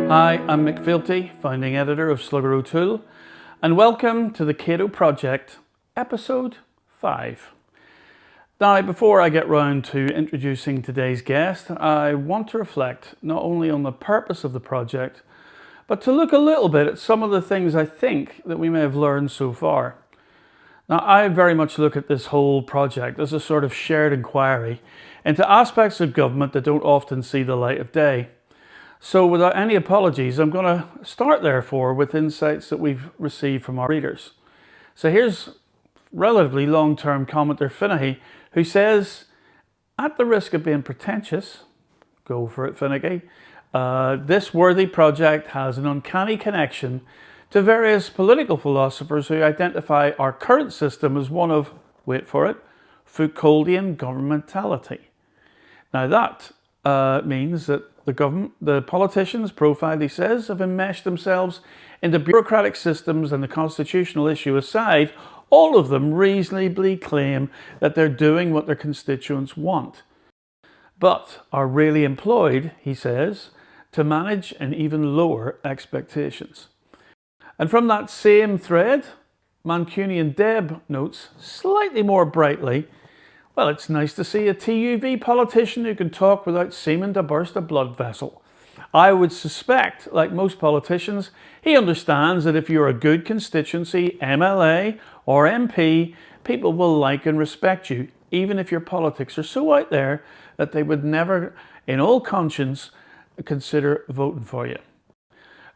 Hi, I'm Mick Fealty, founding editor of Slugger O'Toole, and welcome to the Cato Project, episode 5. Now, before I get round to introducing today's guest, I want to reflect not only on the purpose of the project, but to look a little bit at some of the things I think that we may have learned so far. Now, I very much look at this whole project as a sort of shared inquiry into aspects of government that don't often see the light of day. So without any apologies, I'm going to start therefore with insights that we've received from our readers. So here's relatively long-term commenter Finnehy, who says, at the risk of being pretentious, go for it Finnehy, this worthy project has an uncanny connection to various political philosophers who identify our current system as one of, wait for it, Foucauldian governmentality. Now that means that the politicians profiled, he says, have enmeshed themselves into bureaucratic systems, and the constitutional issue aside, all of them reasonably claim that they're doing what their constituents want, but are really employed, he says, to manage and even lower expectations. And from that same thread, Mancunian Deb notes, slightly more brightly, well, it's nice to see a TUV politician who can talk without seeming to burst a blood vessel. I would suspect, like most politicians, he understands that if you're a good constituency MLA or MP, people will like and respect you, even if your politics are so out there that they would never, in all conscience, consider voting for you.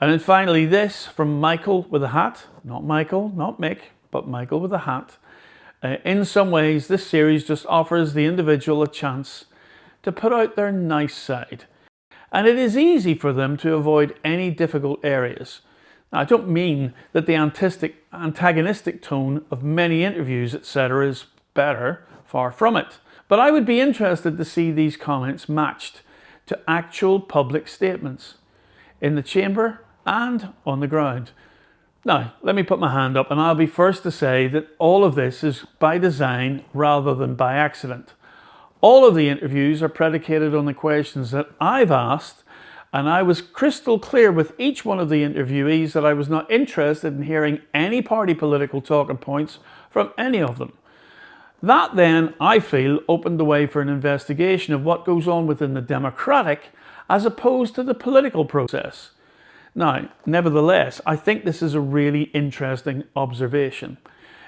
And then finally this from Michael with a hat, not Michael, not Mick, but Michael with a hat. In some ways, this series just offers the individual a chance to put out their nice side. And it is easy for them to avoid any difficult areas. Now, I don't mean that the antagonistic tone of many interviews, etc. is better, far from it. But I would be interested to see these comments matched to actual public statements in the chamber and on the ground. Now, let me put my hand up, and I'll be first to say that all of this is by design rather than by accident. All of the interviews are predicated on the questions that I've asked, and I was crystal clear with each one of the interviewees that I was not interested in hearing any party political talking points from any of them. That then, I feel, opened the way for an investigation of what goes on within the democratic as opposed to the political process. Now, nevertheless, I think this is a really interesting observation.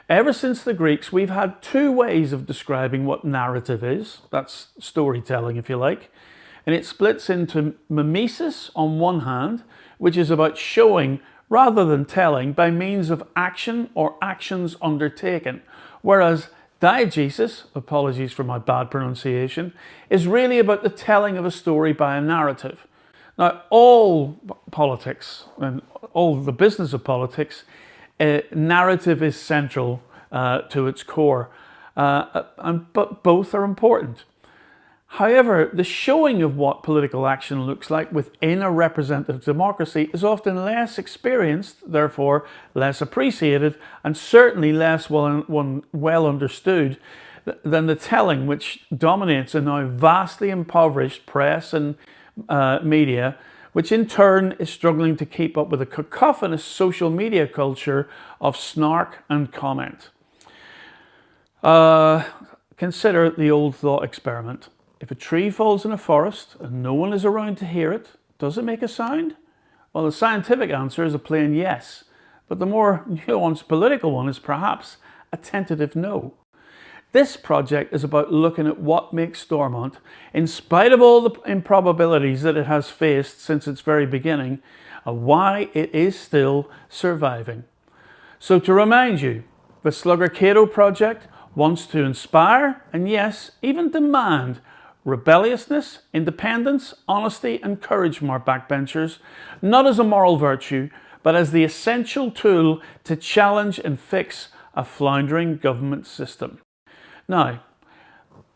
Ever since the Greeks, we've had two ways of describing what narrative is. That's storytelling, if you like. And it splits into mimesis on one hand, which is about showing rather than telling by means of action or actions undertaken. Whereas diegesis, apologies for my bad pronunciation, is really about the telling of a story by a narrative. Now, all politics and all the business of politics, narrative is central to its core, but both are important. However, the showing of what political action looks like within a representative democracy is often less experienced, therefore less appreciated, and certainly less well understood than the telling which dominates a now vastly impoverished press and media, which in turn is struggling to keep up with a cacophonous social media culture of snark and comment. Consider the old thought experiment. If a tree falls in a forest and no one is around to hear it, does it make a sound? Well, the scientific answer is a plain yes, but the more nuanced political one is perhaps a tentative no. This project is about looking at what makes Stormont, in spite of all the improbabilities that it has faced since its very beginning, and why it is still surviving. So to remind you, the Slugger Cato Project wants to inspire and yes, even demand rebelliousness, independence, honesty and courage from our backbenchers, not as a moral virtue, but as the essential tool to challenge and fix a floundering government system. Now,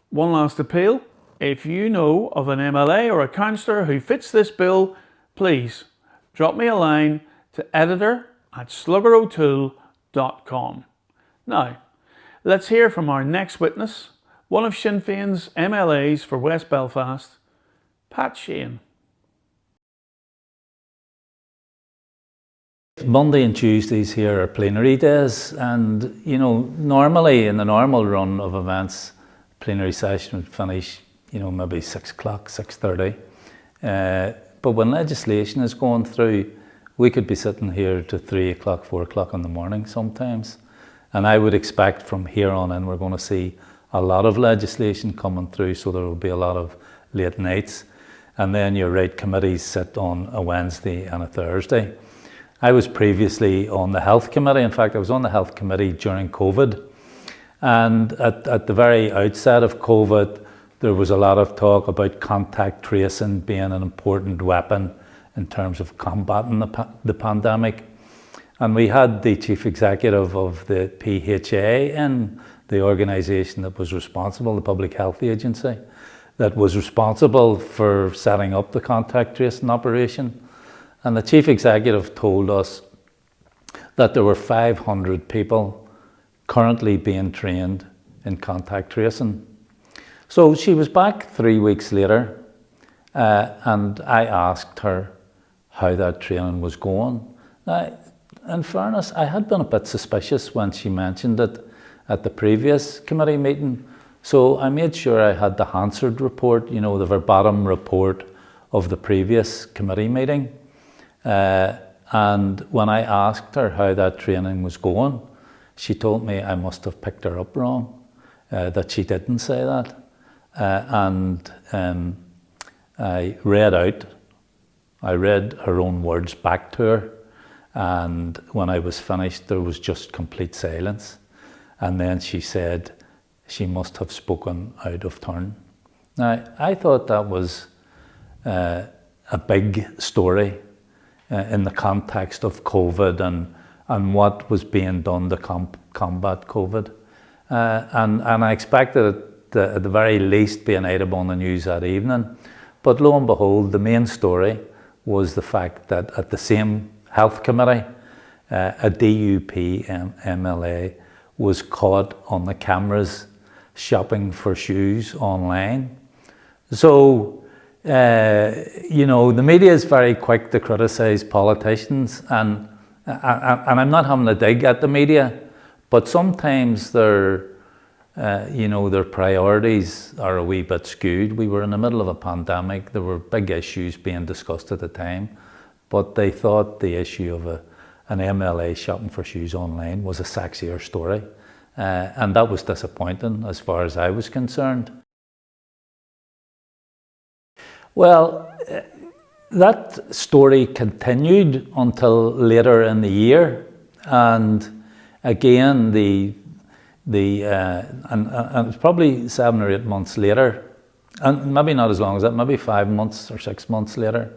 one last appeal. If you know of an MLA or a councillor who fits this bill, please drop me a line to editor@sluggerotoole.com. Now, let's hear from our next witness, one of Sinn Féin's MLAs for West Belfast, Pat Sheehan. Monday and Tuesdays here are plenary days, and normally in the normal run of events, plenary session would finish maybe 6 o'clock, 6:30. But when legislation is going through, we could be sitting here to 3 o'clock, 4 o'clock in the morning sometimes. And I would expect from here on in we're going to see a lot of legislation coming through, so there will be a lot of late nights. And then you're right, committees sit on a Wednesday and a Thursday. I was previously on the health committee. In fact, I was on the health committee during COVID. And at the very outset of COVID, there was a lot of talk about contact tracing being an important weapon in terms of combating the pandemic. And we had the chief executive of the PHA in the organisation that was responsible, the Public Health Agency, that was responsible for setting up the contact tracing operation. And the chief executive told us that there were 500 people currently being trained in contact tracing. So she was back 3 weeks later, and I asked her how that training was going. Now, in fairness, I had been a bit suspicious when she mentioned it at the previous committee meeting. So I made sure I had the Hansard report, the verbatim report of the previous committee meeting. And when I asked her how that training was going, she told me I must have picked her up wrong, that she didn't say that. I read her own words back to her. And when I was finished, there was just complete silence. And then she said she must have spoken out of turn. Now, I thought that was a big story in the context of COVID and what was being done to combat COVID. And I expected it at the very least be an item on the news that evening. But lo and behold, the main story was the fact that at the same health committee, a DUP MLA was caught on the cameras shopping for shoes online. So, the media is very quick to criticise politicians, and I'm not having a dig at the media, but sometimes their priorities are a wee bit skewed. We were in the middle of a pandemic. There were big issues being discussed at the time, but they thought the issue of an MLA shopping for shoes online was a sexier story. And that was disappointing as far as I was concerned. Well, that story continued until later in the year. And again, and it was probably 7 or 8 months later, and maybe not as long as that, maybe 5 months or 6 months later,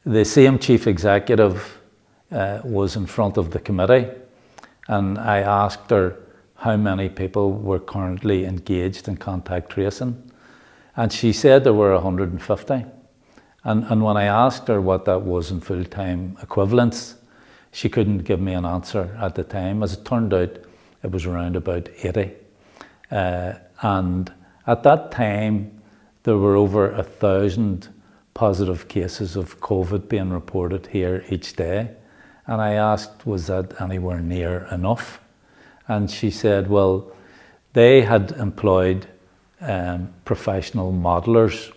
the same chief executive was in front of the committee, and I asked her how many people were currently engaged in contact tracing, and she said there were 150. And when I asked her what that was in full-time equivalents, she couldn't give me an answer at the time. As it turned out, it was around about 80. And at that time, there were over 1,000 positive cases of COVID being reported here each day. And I asked, was that anywhere near enough? And she said, well, they had employed professional modelers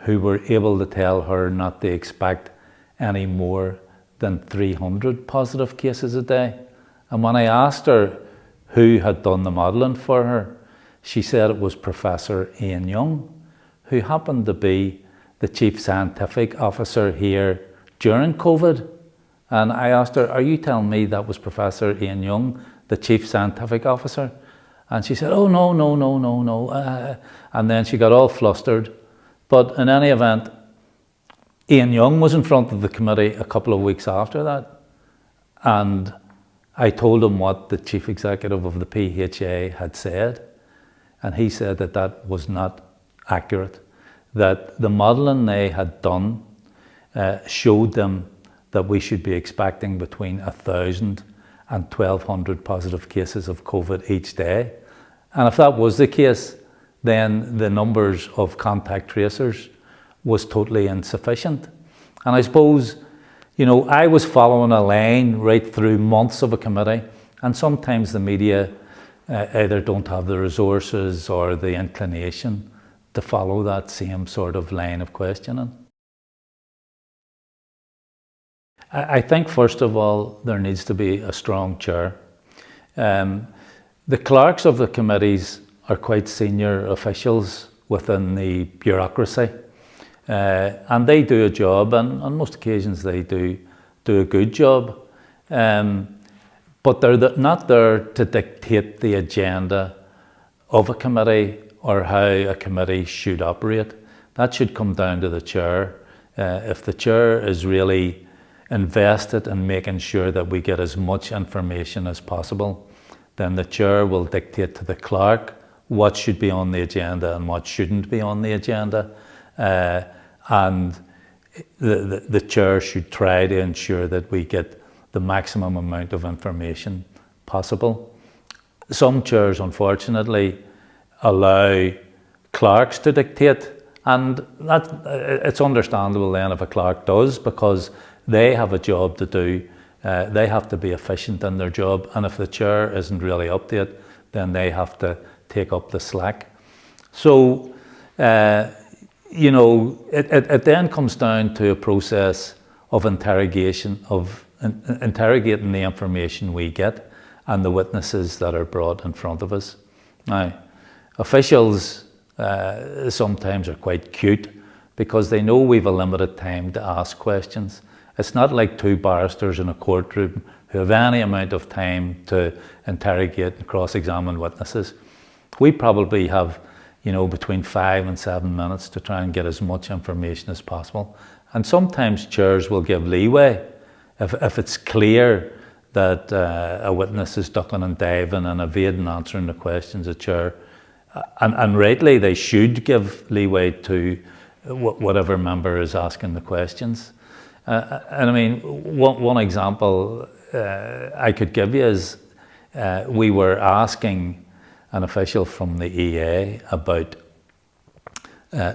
who were able to tell her not to expect any more than 300 positive cases a day. And when I asked her who had done the modelling for her, she said it was Professor Ian Young, who happened to be the chief scientific officer here during COVID. And I asked her, are you telling me that was Professor Ian Young, the chief scientific officer? And she said, oh, no. And then she got all flustered. But in any event, Ian Young was in front of the committee a couple of weeks after that. And I told him what the chief executive of the PHA had said. And he said that that was not accurate, that the modelling they had done showed them that we should be expecting between 1,000 and 1,200 positive cases of COVID each day. And if that was the case, then the numbers of contact tracers was totally insufficient. And I suppose, You know, I was following a line right through months of a committee, and sometimes the media either don't have the resources or the inclination to follow that same sort of line of questioning. I think, first of all, there needs to be a strong chair. The clerks of the committees are quite senior officials within the bureaucracy, and they do a job, and on most occasions they do a good job, but they're not there to dictate the agenda of a committee or how a committee should operate. That should come down to the chair. If the chair is really invested in making sure that we get as much information as possible, then the chair will dictate to the clerk what should be on the agenda and what shouldn't be on the agenda. And the chair should try to ensure that we get the maximum amount of information possible. Some chairs, unfortunately, allow clerks to dictate, and it's understandable then if a clerk does, because they have a job to do. They have to be efficient in their job, and if the chair isn't really up to it, then they have to take up the slack. So, you know, it then comes down to a process of interrogation, of interrogating the information we get and the witnesses that are brought in front of us. Now, officials sometimes are quite cute because they know we've a limited time to ask questions. It's not like two barristers in a courtroom who have any amount of time to interrogate and cross-examine witnesses. We probably have, you know, between 5 and 7 minutes to try and get as much information as possible. And sometimes chairs will give leeway if it's clear that a witness is ducking and diving and evading answering the questions of the chair. And rightly, they should give leeway to whatever member is asking the questions. And I mean, one example I could give you is we were asking an official from the EA about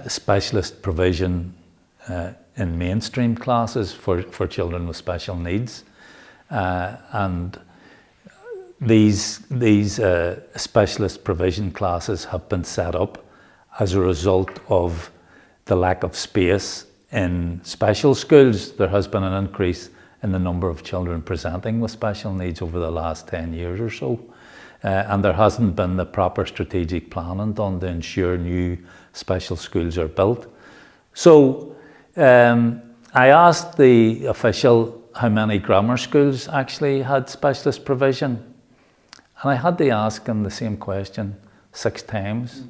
specialist provision in mainstream classes for children with special needs. And these specialist provision classes have been set up as a result of the lack of space in special schools. There has been an increase in the number of children presenting with special needs over the last 10 years or so. And there hasn't been the proper strategic planning done to ensure new special schools are built. So I asked the official how many grammar schools actually had specialist provision. And I had to ask him the same question 6 times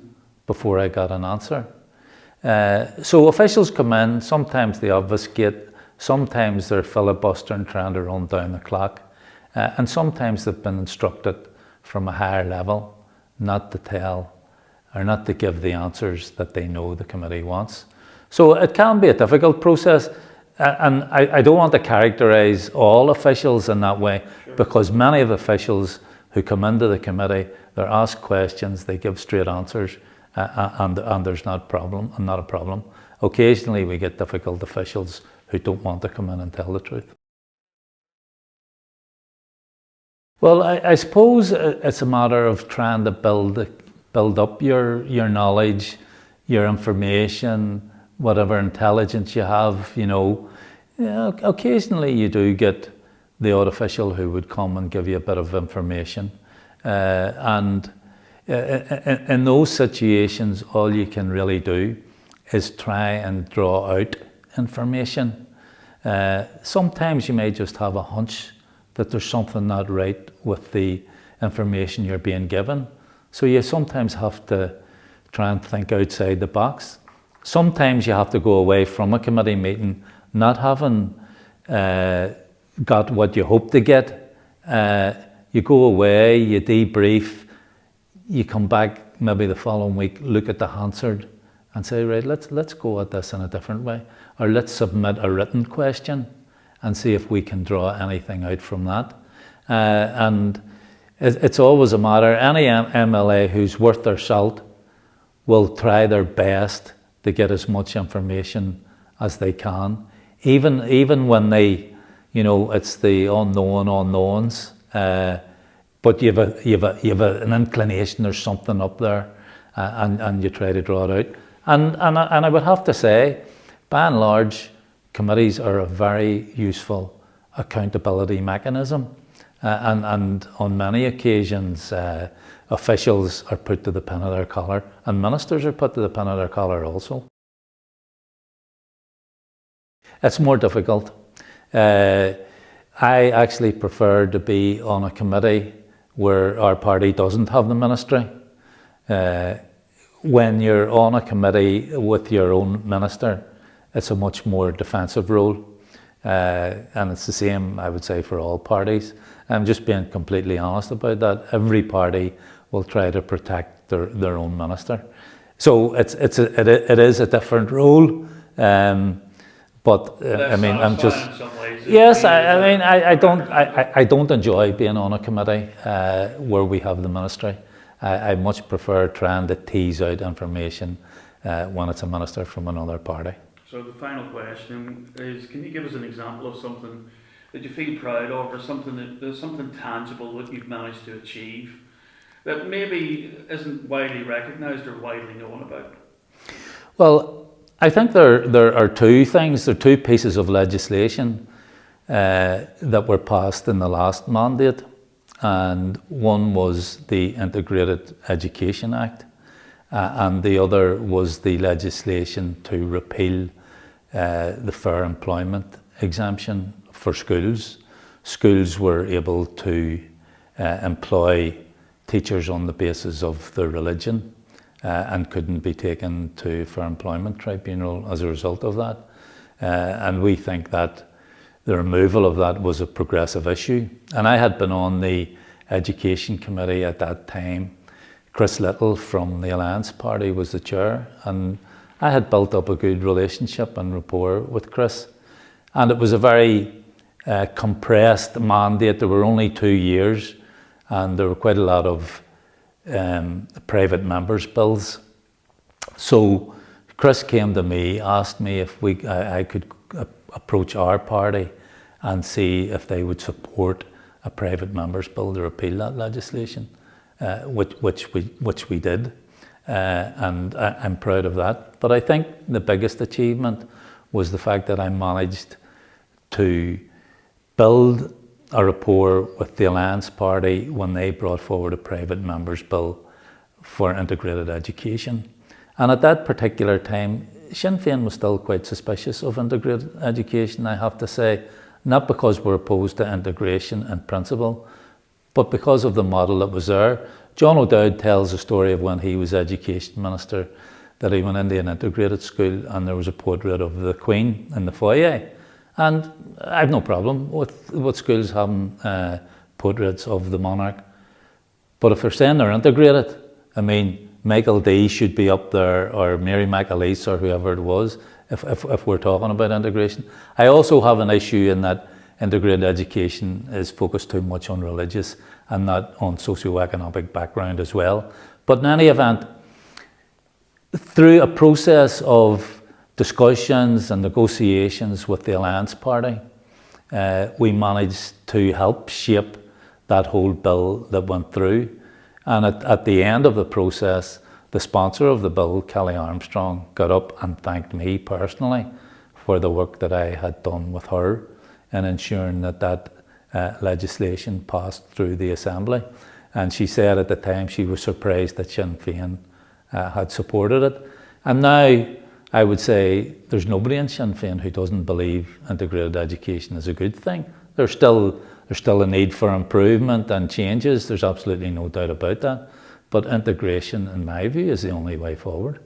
before I got an answer. So officials come in, sometimes they obfuscate, sometimes they're filibustering trying to run down the clock, and sometimes they've been instructed from a higher level not to tell or not to give the answers that they know the committee wants. So it can be a difficult process, and I don't want to characterise all officials in that way, sure, because many of the officials who come into the committee, they're asked questions, they give straight answers, and there's not a problem. Occasionally we get difficult officials who don't want to come in and tell the truth. Well, I suppose it's a matter of trying to build up your knowledge, your information, whatever intelligence you have, you know. Occasionally you do get the odd official who would come and give you a bit of information. And in those situations, all you can really do is try and draw out information. Sometimes you may just have a hunch that there's something not right with the information you're being given. So you sometimes have to try and think outside the box. Sometimes you have to go away from a committee meeting not having got what you hope to get. You go away, you debrief, you come back maybe the following week, look at the Hansard and say, right, let's go at this in a different way, or let's submit a written question and see if we can draw anything out from that. And it's always a matter, any MLA who's worth their salt will try their best to get as much information as they can, even when they You know, it's the unknown unknowns. But you have an inclination there's something up there, and you try to draw it out. And I would have to say, by and large, committees are a very useful accountability mechanism. And on many occasions, officials are put to the pin of their collar, and ministers are put to the pin of their collar also. It's more difficult. I actually prefer to be on a committee where our party doesn't have the ministry. When you're on a committee with your own minister, it's a much more defensive role. And it's the same, I would say, for all parties. I'm just being completely honest about that. Every party will try to protect their own minister. So it is a different role. But I mean, I'm just, yes, I mean, I don't enjoy being on a committee where we have the ministry. I much prefer trying to tease out information when it's a minister from another party. So the final question is, can you give us an example of something that you feel proud of, or something tangible that you've managed to achieve that maybe isn't widely recognised or widely known about? Well, I think there are two things. There are two pieces of legislation that were passed in the last mandate, and one was the Integrated Education Act, and the other was the legislation to repeal the fair employment exemption for schools. Schools were able to employ teachers on the basis of their religion and couldn't be taken to fair employment tribunal as a result of that. And we think that the removal of that was a progressive issue. And I had been on the Education Committee at that time. Chris Little from the Alliance Party was the chair, and I had built up a good relationship and rapport with Chris. And it was a very compressed mandate. There were only 2 years, and there were quite a lot of private members' bills. So Chris came to me, asked me if I could approach our party and see if they would support a private members' bill to repeal that legislation, which we did. And I'm proud of that. But I think the biggest achievement was the fact that I managed to build a rapport with the Alliance Party when they brought forward a private members' bill for integrated education. And at that particular time, Sinn Féin was still quite suspicious of integrated education, I have to say, not because we're opposed to integration in principle, but because of the model that was there. John O'Dowd tells a story of when he was Education Minister, that he went into an integrated school and there was a portrait of the Queen in the foyer. And I have no problem with schools having portraits of the monarch. But if they're saying they're integrated, I mean, Michael D should be up there, or Mary McAleese, or whoever it was, if we're talking about integration. I also have an issue in that integrated education is focused too much on religious and not on socio-economic background as well. But in any event, through a process of discussions and negotiations with the Alliance Party, we managed to help shape that whole bill that went through. And at the end of the process, the sponsor of the bill, Kelly Armstrong, got up and thanked me personally for the work that I had done with her in ensuring that legislation passed through the Assembly. And she said at the time she was surprised that Sinn Féin had supported it. And now I would say there's nobody in Sinn Féin who doesn't believe integrated education is a good thing. There's still a need for improvement and changes. There's absolutely no doubt about that. But integration, in my view, is the only way forward.